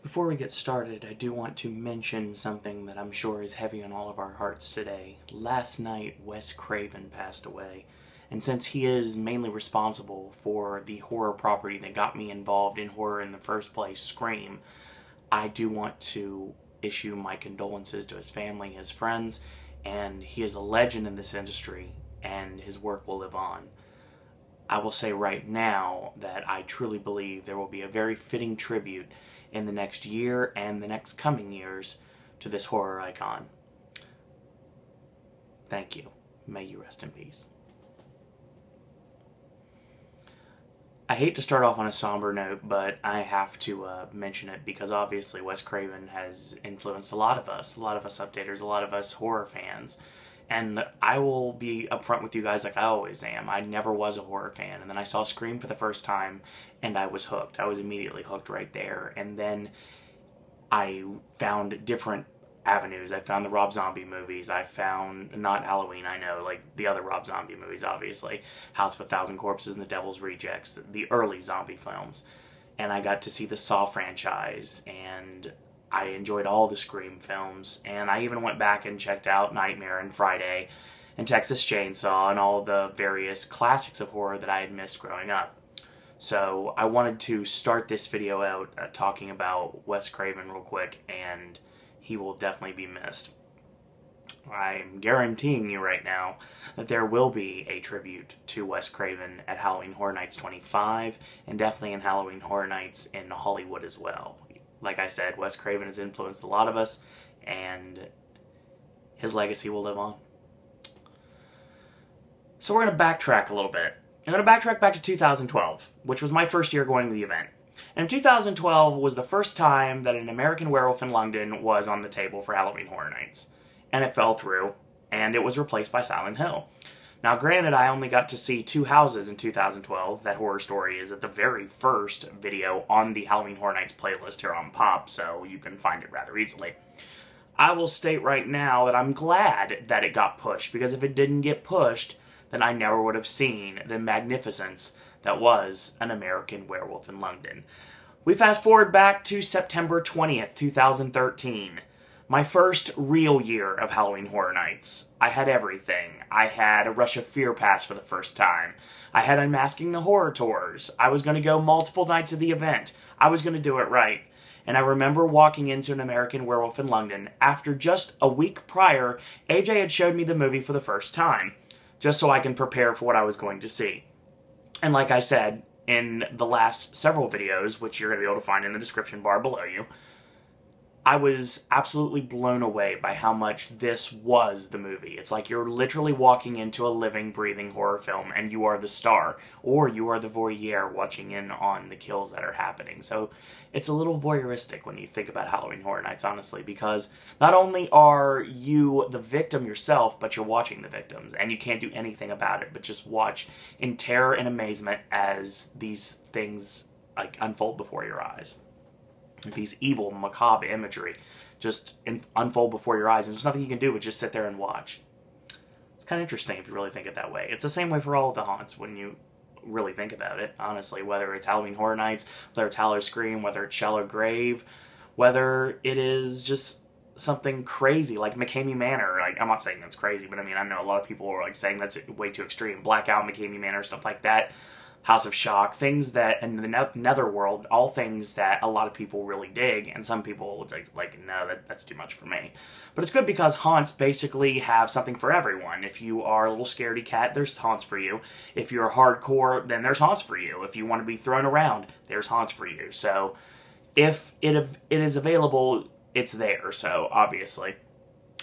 Before we get started, I do want to mention something that I'm sure is heavy on all of our hearts today. Last night, Wes Craven passed away, and since he is mainly responsible for the horror property that got me involved in horror in the first place, Scream, I do want to issue my condolences to his family, his friends, and he is a legend in this industry, and his work will live on. I will say right now that I truly believe there will be a very fitting tribute in the next year and the next coming years to this horror icon. Thank you. May you rest in peace. I hate to start off on a somber note, but I have to mention it because obviously Wes Craven has influenced a lot of us updaters, a lot of us horror fans. And I will be upfront with you guys like I always am. I never was a horror fan. And then I saw Scream for the first time, and I was hooked. I was immediately hooked right there. And then I found different avenues. I found the Rob Zombie movies. I found, not Halloween, I know, like the other Rob Zombie movies, obviously. House of a Thousand Corpses and The Devil's Rejects, the early zombie films. And I got to see the Saw franchise, and I enjoyed all the Scream films, and I even went back and checked out Nightmare and Friday and Texas Chainsaw and all the various classics of horror that I had missed growing up. So I wanted to start this video out talking about Wes Craven real quick, and he will definitely be missed. I'm guaranteeing you right now that there will be a tribute to Wes Craven at Halloween Horror Nights 25, and definitely in Halloween Horror Nights in Hollywood as well. Like I said, Wes Craven has influenced a lot of us, and his legacy will live on. So we're going to backtrack a little bit. I'm going to backtrack back to 2012, which was my first year going to the event. And 2012 was the first time that an American Werewolf in London was on the table for Halloween Horror Nights. And it fell through, and it was replaced by Silent Hill. Now, granted, I only got to see 2 houses in 2012. That horror story is at the very first video on the Halloween Horror Nights playlist here on Pop, so you can find it rather easily. I will state right now that I'm glad that it got pushed, because if it didn't get pushed, then I never would have seen the magnificence that was an American Werewolf in London. We fast forward back to September 20th, 2013. My first real year of Halloween Horror Nights. I had everything. I had a Rush of Fear pass for the first time. I had Unmasking the Horror Tours. I was going to go multiple nights of the event. I was going to do it right. And I remember walking into an American Werewolf in London after just a week prior, AJ had showed me the movie for the first time, just so I can prepare for what I was going to see. And like I said, in the last several videos, which you're going to be able to find in the description bar below you, I was absolutely blown away by how much this was the movie. It's like you're literally walking into a living, breathing horror film, and you are the star, or you are the voyeur watching in on the kills that are happening. So it's a little voyeuristic when you think about Halloween Horror Nights, honestly, because not only are you the victim yourself, but you're watching the victims, and you can't do anything about it but just watch in terror and amazement as these things like unfold before your eyes. These evil, macabre imagery just unfold before your eyes, and there's nothing you can do but just sit there and watch. It's kind of interesting if you really think it that way. It's the same way for all of the haunts when you really think about it, honestly, whether it's Halloween Horror Nights, whether it's Halloween Scream, whether it's Shell or Grave, whether it is just something crazy like McCamey Manor. Like, I'm not saying that's crazy, but I mean, I know a lot of people are like saying that's way too extreme. Blackout, McCamey Manor, stuff like that. House of Shock, things that, and the Netherworld, all things that a lot of people really dig, and some people like no, that's too much for me. But it's good because haunts basically have something for everyone. If you are a little scaredy cat, there's haunts for you. If you're hardcore, then there's haunts for you. If you want to be thrown around, there's haunts for you. So if it is available, it's there. So obviously,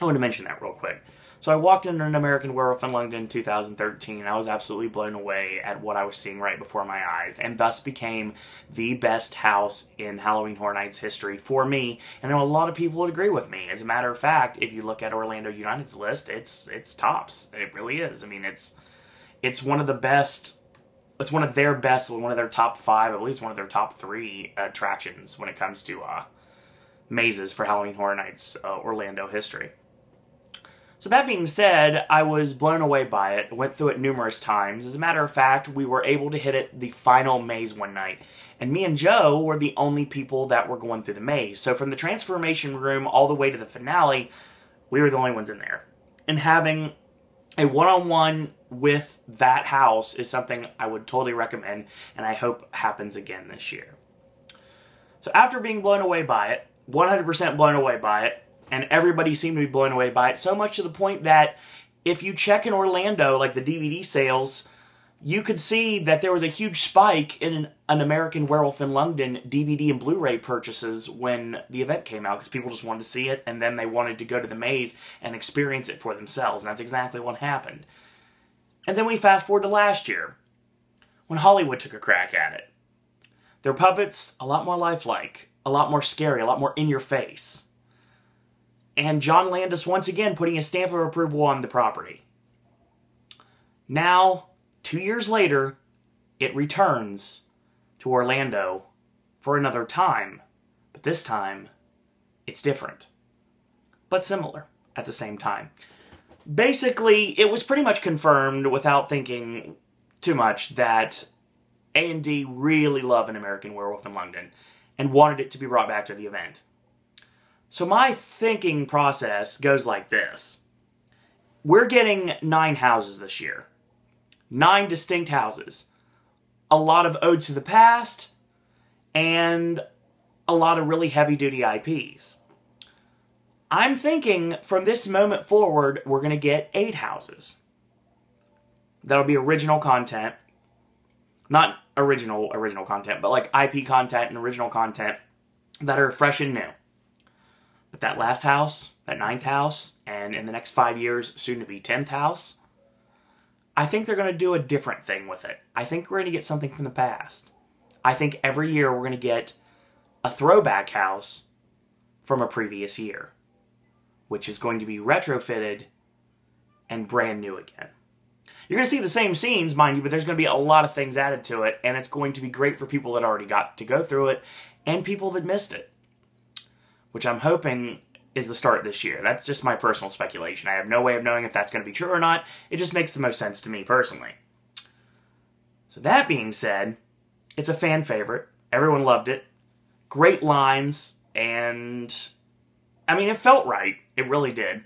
I want to mention that real quick. So I walked into an American Werewolf in London in 2013. I was absolutely blown away at what I was seeing right before my eyes, and thus became the best house in Halloween Horror Nights history for me, and I know a lot of people would agree with me. As a matter of fact, if you look at Orlando United's list, it's tops. It really is. I mean, it's one of the best. It's one of their best, one of their top 5, at least one of their top 3 attractions when it comes to mazes for Halloween Horror Nights Orlando history. So that being said, I was blown away by it, went through it numerous times. As a matter of fact, we were able to hit it the final maze one night. And me and Joe were the only people that were going through the maze. So from the transformation room all the way to the finale, we were the only ones in there. And having a one-on-one with that house is something I would totally recommend, and I hope happens again this year. So after being blown away by it, 100% blown away by it, and everybody seemed to be blown away by it, so much to the point that if you check in Orlando, like the DVD sales, you could see that there was a huge spike in an American Werewolf in London DVD and Blu-ray purchases when the event came out, because people just wanted to see it, and then they wanted to go to the maze and experience it for themselves, and that's exactly what happened. And then we fast forward to last year, when Hollywood took a crack at it. Their puppets, a lot more lifelike, a lot more scary, a lot more in your face. And John Landis once again putting a stamp of approval on the property. Now, 2 years later, it returns to Orlando for another time. But this time, it's different. But similar at the same time. Basically, it was pretty much confirmed without thinking too much that A&D really love An American Werewolf in London and wanted it to be brought back to the event. So my thinking process goes like this. We're getting 9 houses this year. 9 distinct houses. A lot of odes to the past, and a lot of really heavy-duty IPs. I'm thinking from this moment forward, we're going to get 8 houses. That'll be original content. Not original content, but like IP content and original content that are fresh and new. But that last house, that 9th house, and in the next 5 years, soon to be 10th house, I think they're going to do a different thing with it. I think we're going to get something from the past. I think every year we're going to get a throwback house from a previous year, which is going to be retrofitted and brand new again. You're going to see the same scenes, mind you, but there's going to be a lot of things added to it, and it's going to be great for people that already got to go through it and people that missed it, which I'm hoping is the start this year. That's just my personal speculation. I have no way of knowing if that's going to be true or not. It just makes the most sense to me personally. So that being said, it's a fan favorite. Everyone loved it. Great lines, and I mean, it felt right. It really did.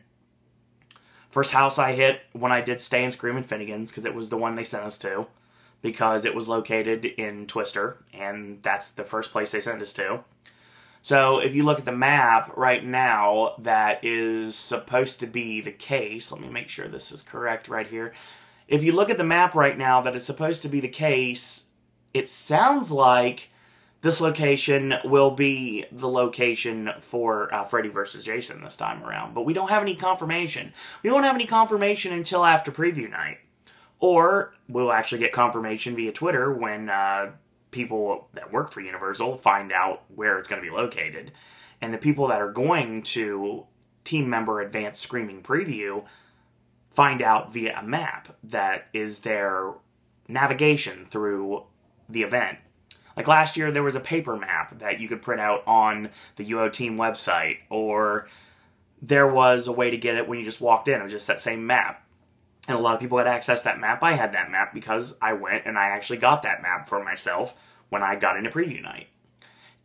First house I hit when I did stay in Screamin' Finnegan's, because it was the one they sent us to, because it was located in Twister, and that's the first place they sent us to. So if you look at the map right now, that is supposed to be the case. Let me make sure this is correct right here. If you look at the map right now that is supposed to be the case, it sounds like this location will be the location for Freddy vs. Jason this time around. But we don't have any confirmation. We won't have any confirmation until after preview night. Or we'll actually get confirmation via Twitter when people that work for Universal find out where it's going to be located. And the people that are going to team member advanced screaming preview find out via a map that is their navigation through the event. Like last year, there was a paper map that you could print out on the UO team website, or there was a way to get it when you just walked in. It was just that same map. And a lot of people had access to that map. I had that map because I went and I actually got that map for myself when I got into preview night.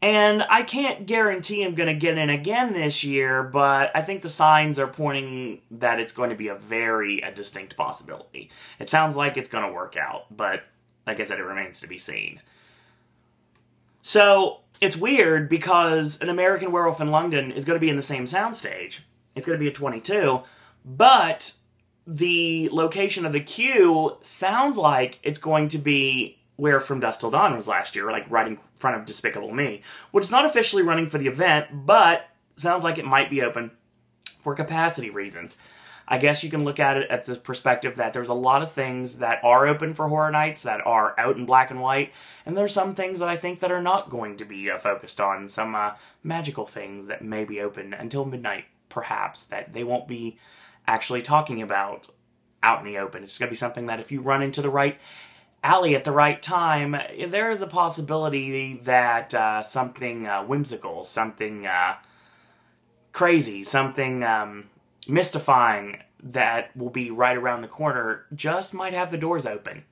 And I can't guarantee I'm going to get in again this year, but I think the signs are pointing that it's going to be a distinct possibility. It sounds like it's going to work out, but like I said, it remains to be seen. So, it's weird because An American Werewolf in London is going to be in the same soundstage. It's going to be a 22, but the location of the queue sounds like it's going to be where From Dusk Till Dawn was last year, like right in front of Despicable Me, which is not officially running for the event, but sounds like it might be open for capacity reasons. I guess you can look at it at the perspective that there's a lot of things that are open for Horror Nights that are out in black and white, and there's some things that I think that are not going to be focused on, some magical things that may be open until midnight, perhaps, that they won't be actually talking about out in the open. It's going to be something that if you run into the right alley at the right time, there is a possibility that something whimsical, something crazy, something mystifying that will be right around the corner just might have the doors open.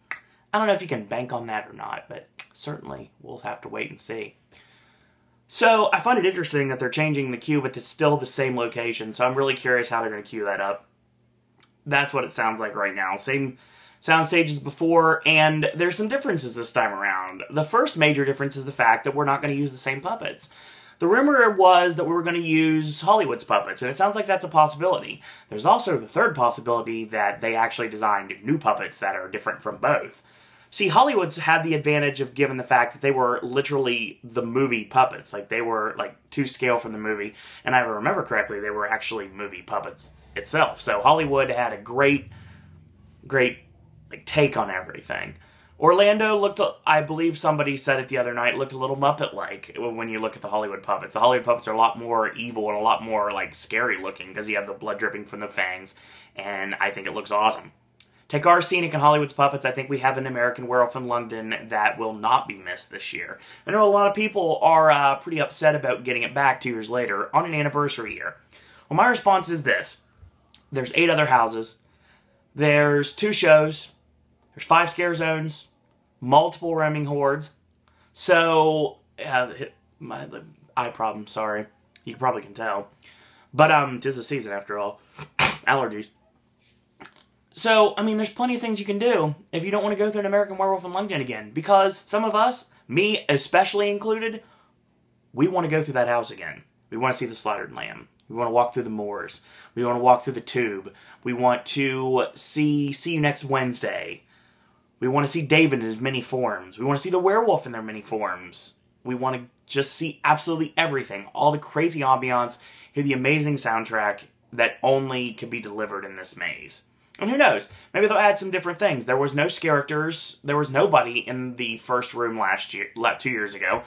I don't know if you can bank on that or not, but certainly we'll have to wait and see. So I find it interesting that they're changing the queue, but it's still the same location, so I'm really curious how they're going to queue that up. That's what it sounds like right now. Same sound stages before, and there's some differences this time around. The first major difference is the fact that we're not going to use the same puppets. The rumor was that we were going to use Hollywood's puppets, and it sounds like that's a possibility. There's also the third possibility that they actually designed new puppets that are different from both. See, Hollywood's had the advantage of given the fact that they were literally the movie puppets. Like, they were, like, to scale from the movie. And if I remember correctly, they were actually movie puppets itself. So Hollywood had a great like, take on everything. Orlando looked, I believe somebody said it the other night, looked a little Muppet-like when you look at the Hollywood puppets. The Hollywood puppets are a lot more evil and a lot more, like, scary looking because you have the blood dripping from the fangs. And I think it looks awesome. Take our scenic and Hollywood's puppets, I think we have an American Werewolf in London that will not be missed this year. I know a lot of people are pretty upset about getting it back 2 years later on an anniversary year. Well, my response is this. There's 8 other houses. There's 2 shows. There's 5 scare zones. Multiple roaming hordes. So, my eye problem, sorry. You probably can tell. But, 'tis the season after all. Allergies. So, I mean, there's plenty of things you can do if you don't want to go through an American Werewolf in London again. Because some of us, me especially included, we want to go through that house again. We want to see the slaughtered lamb. We want to walk through the moors. We want to walk through the tube. We want to see You Next Wednesday. We want to see David in his many forms. We want to see the werewolf in their many forms. We want to just see absolutely everything. All the crazy ambiance, hear the amazing soundtrack that only can be delivered in this maze. And who knows? Maybe they'll add some different things. There was no characters. There was nobody in the first room 2 years ago.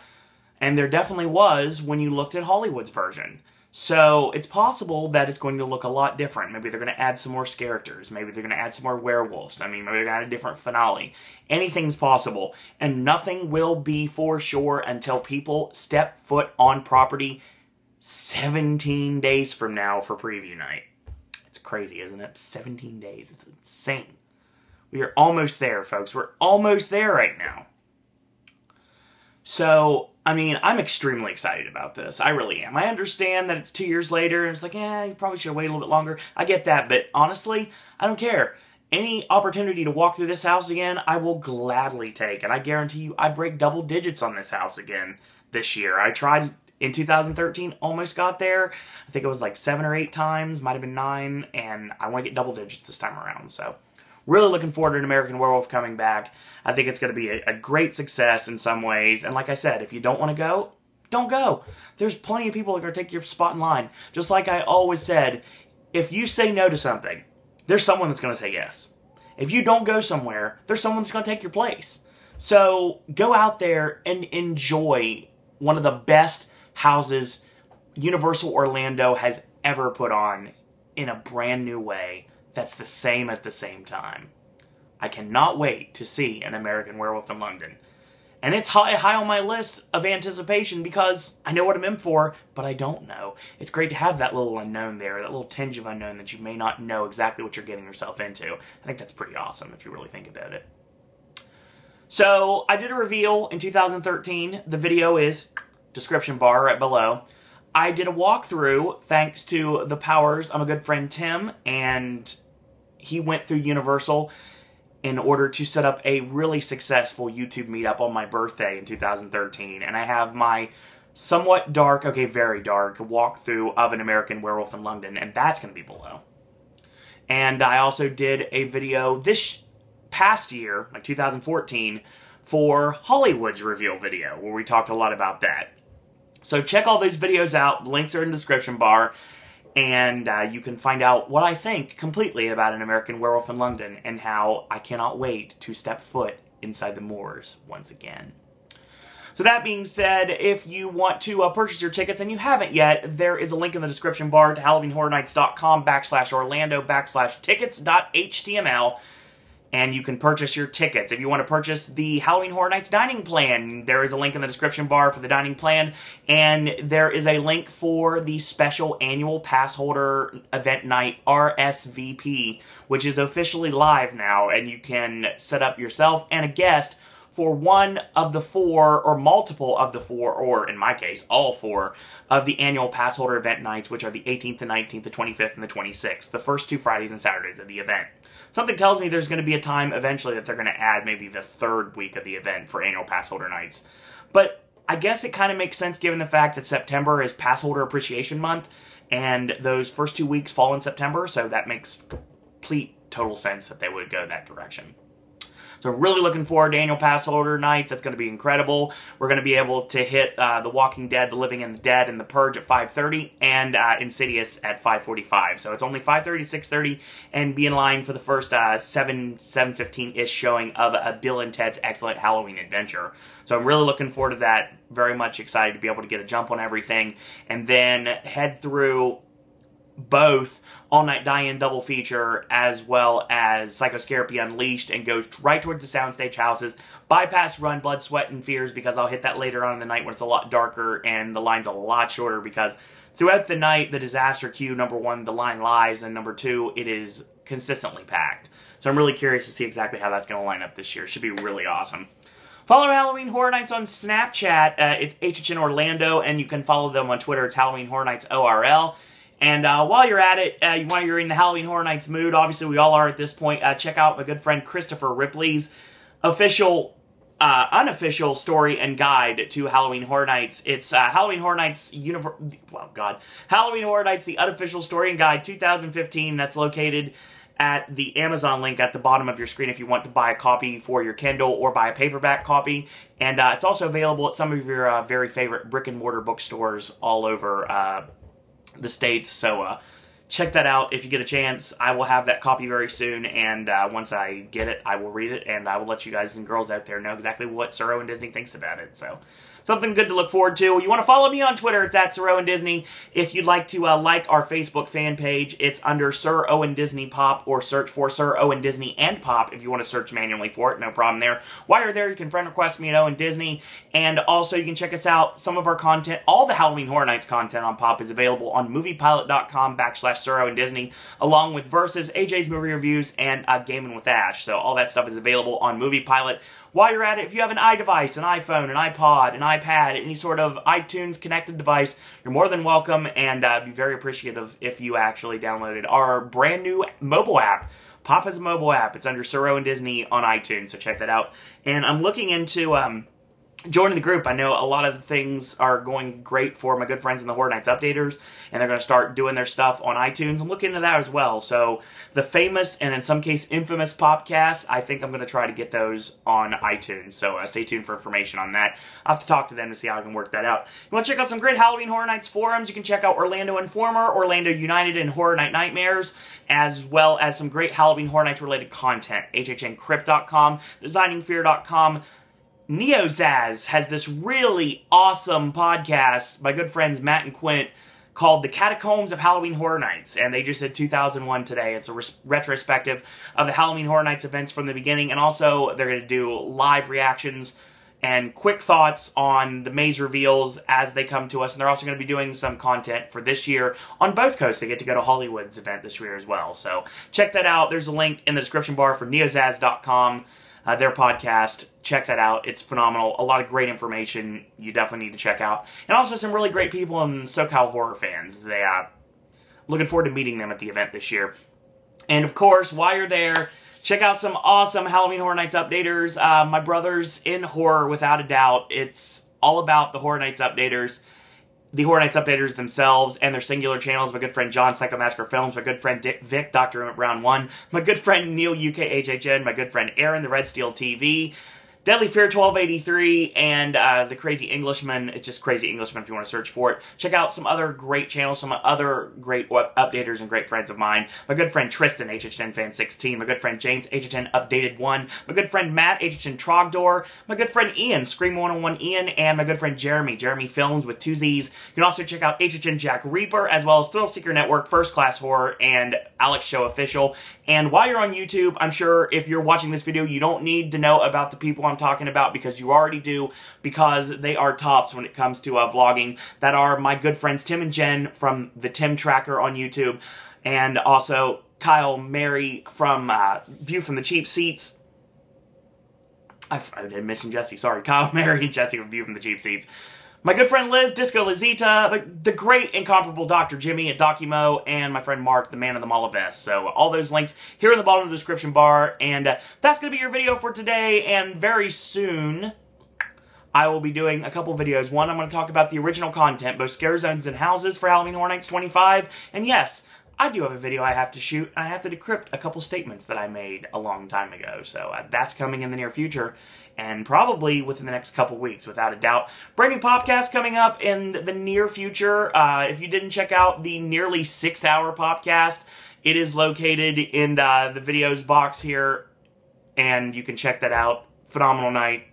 And there definitely was when you looked at Hollywood's version. So it's possible that it's going to look a lot different. Maybe they're going to add some more characters. Maybe they're going to add some more werewolves. I mean, maybe they're going to add a different finale. Anything's possible. And nothing will be for sure until people step foot on property 17 days from now for preview night. Crazy, isn't it? 17 days. It's insane. We are almost there, folks. We're almost there right now. So, I mean, I'm extremely excited about this. I really am. I understand that it's 2 years later, and it's like, yeah, you probably should have waited a little bit longer. I get that, but honestly, I don't care. Any opportunity to walk through this house again, I will gladly take. And I guarantee you, I break double digits on this house again this year. I tried in 2013, almost got there. I think it was like 7 or 8 times, might have been 9, and I want to get double digits this time around. So, really looking forward to an American Werewolf coming back. I think it's going to be a great success in some ways. And like I said, if you don't want to go, don't go. There's plenty of people that are going to take your spot in line. Just like I always said, if you say no to something, there's someone that's going to say yes. If you don't go somewhere, there's someone that's going to take your place. So, go out there and enjoy one of the best houses Universal Orlando has ever put on in a brand new way that's the same at the same time. I cannot wait to see an American Werewolf in London. And it's high on my list of anticipation because I know what I'm in for, but I don't know. It's great to have that little unknown there, that little tinge of unknown that you may not know exactly what you're getting yourself into. I think that's pretty awesome if you really think about it. So, I did a reveal in 2013. The video is description bar right below. I did a walkthrough thanks to the powers of my good friend Tim, and he went through Universal in order to set up a really successful YouTube meetup on my birthday in 2013. And I have my somewhat dark, okay, very dark, walkthrough of an American Werewolf in London, and that's going to be below. And I also did a video this past year, like 2014, for Hollywood's reveal video, where we talked a lot about that. So check all those videos out. The links are in the description bar. And you can find out what I think completely about an American Werewolf in London and how I cannot wait to step foot inside the moors once again. So that being said, if you want to purchase your tickets and you haven't yet, there is a link in the description bar to HalloweenHorrorNights.com/Orlando/tickets.html. and you can purchase your tickets. If you want to purchase the Halloween Horror Nights dining plan, there is a link in the description bar for the dining plan, and there is a link for the special annual Passholder event night RSVP, which is officially live now, and you can set up yourself and a guest for one of the four, or multiple of the four, or in my case, all four, of the annual Passholder event nights, which are the 18th, the 19th, the 25th, and the 26th, the first 2 Fridays and Saturdays of the event. Something tells me there's going to be a time eventually that they're going to add maybe the 3rd week of the event for annual Passholder Nights. But I guess it kind of makes sense given the fact that September is Passholder Appreciation Month, and those first 2 weeks fall in September, so that makes complete, total sense that they would go that direction. So really looking forward to annual Passholder Nights. That's going to be incredible. We're going to be able to hit The Walking Dead, The Living and the Dead, and The Purge at 5:30, and Insidious at 5:45. So it's only 5:30 to 6:30, and be in line for the first 7:15-ish showing of Bill and Ted's Excellent Halloween Adventure. So I'm really looking forward to that. Very much excited to be able to get a jump on everything, and then head through both All Night Die-In double feature as well as Psychoscarapy Unleashed, and go right towards the soundstage houses, bypass Run, Blood, Sweat, and Fears, because I'll hit that later on in the night when it's a lot darker and the line's a lot shorter, because throughout the night, the disaster queue, number 1, the line lies, and number 2, it is consistently packed. So I'm really curious to see exactly how that's going to line up this year. Should be really awesome. Follow Halloween Horror Nights on Snapchat. It's HHN Orlando, and you can follow them on Twitter. It's Halloween Horror Nights ORL. And while you're at it, while you're in the Halloween Horror Nights mood, obviously we all are at this point, check out my good friend Christopher Ripley's official, unofficial story and guide to Halloween Horror Nights. It's Halloween Horror Nights Halloween Horror Nights, the unofficial story and guide 2015. That's located at the Amazon link at the bottom of your screen if you want to buy a copy for your Kindle or buy a paperback copy. And it's also available at some of your very favorite brick-and-mortar bookstores all over the States, so check that out if you get a chance. I will have that copy very soon, and once I get it, I will read it, and I will let you guys and girls out there know exactly what Sir Owen Disney thinks about it. So something good to look forward to. You want to follow me on Twitter, it's at Sir Owen Disney. If you'd like to like our Facebook fan page, it's under Sir Owen Disney Pop, or search for Sir Owen Disney and Pop if you want to search manually for it, no problem there. While you're there, you can friend request me at Owen Disney, and also you can check us out. Some of our content, all the Halloween Horror Nights content on Pop is available on moviepilot.com/Sir Owen Disney, along with Versus, AJ's movie reviews, and Gaming with Ash. So all that stuff is available on Movie Pilot. While you're at it, if you have an iDevice, an iPhone, an iPod, an iPad, any sort of iTunes connected device, you're more than welcome, and I'd be very appreciative if you actually downloaded our brand new mobile app. Pop has a mobile app. It's under Sir Owen Disney on iTunes, so check that out. And I'm looking into joining the group. I know a lot of things are going great for my good friends in the Horror Nights Updaters, and they're going to start doing their stuff on iTunes. I'm looking into that as well. So the famous, and in some case infamous Popcasts, I think I'm going to try to get those on iTunes. So stay tuned for information on that. I'll have to talk to them to see how I can work that out. You want to check out some great Halloween Horror Nights forums, you can check out Orlando Informer, Orlando United, and Horror Night Nightmares, as well as some great Halloween Horror Nights related content. HHNCrypt.com, DesigningFear.com, NeoZaz has this really awesome podcast, my good friends Matt and Quint, called The Catacombs of Halloween Horror Nights, and they just did 2001 today. It's a retrospective of the Halloween Horror Nights events from the beginning, and also they're going to do live reactions and quick thoughts on the maze reveals as they come to us, and they're also going to be doing some content for this year on both coasts. They get to go to Hollywood's event this year as well, so check that out. There's a link in the description bar for neozaz.com. Their podcast. Check that out. It's phenomenal. A lot of great information you definitely need to check out. And also some really great people and SoCal horror fans. They looking forward to meeting them at the event this year. And of course, while you're there, check out some awesome Halloween Horror Nights Updaters. My brothers in horror, without a doubt. It's all about the Horror Nights Updaters. The Horror Nights Updaters themselves and their singular channels. My good friend John, Psycho Massacre Films. My good friend Vic, Dr. Brown 1. My good friend Neil, UK HHN. My good friend Aaron, The Red Steel TV. Deadly Fear 1283, and The Crazy Englishman. It's just Crazy Englishman if you want to search for it. Check out some other great channels, some other great updaters and great friends of mine. My good friend Tristan, HHN Fan 16. My good friend James, HHN Updated 1. My good friend Matt, HHN Trogdor. My good friend Ian, Scream 101 Ian. And my good friend Jeremy, Jeremy Films with 2 Z's. You can also check out HHN Jack Reaper, as well as Thrill Seeker Network, First Class Horror, and Alex Show Official. And while you're on YouTube, I'm sure if you're watching this video, you don't need to know about the people I'm talking about, because you already do, because they are tops when it comes to vlogging. That are my good friends Tim and Jen from the Tim Tracker on YouTube, and also Kyle, Mary from View from the Cheap Seats. I did mention Jesse, sorry. Kyle, Mary, and Jesse from View from the Cheap Seats. My good friend Liz, Disco Lizita, the great incomparable Dr. Jimmy at Documo, and my friend Mark, the man of the Mall of Vest. So all those links here in the bottom of the description bar. And that's going to be your video for today. And very soon, I will be doing a couple videos. One, I'm going to talk about the original content, both scare zones and houses for Halloween Horror Nights 25. And yes, I do have a video I have to shoot. I have to decrypt a couple statements that I made a long time ago. So that's coming in the near future, and probably within the next couple weeks, without a doubt. Brand new podcast coming up in the near future. If you didn't check out the nearly 6-hour podcast, it is located in the videos box here, and you can check that out. Phenomenal night.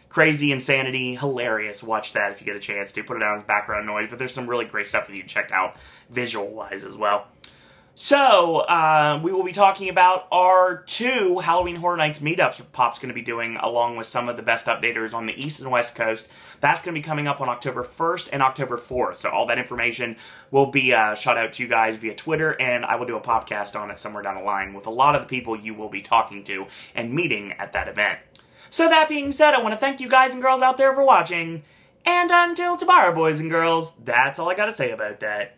Crazy insanity, hilarious. Watch that if you get a chance to. Put it on as background noise, but there's some really great stuff that you can check out visual-wise as well. So, we will be talking about our 2 Halloween Horror Nights meetups Pop's going to be doing, along with some of the best updaters on the East and West Coast. That's going to be coming up on October 1st and October 4th. So all that information will be shot out to you guys via Twitter, and I will do a podcast on it somewhere down the line with a lot of the people you will be talking to and meeting at that event. So that being said, I want to thank you guys and girls out there for watching. And until tomorrow, boys and girls, that's all I got to say about that.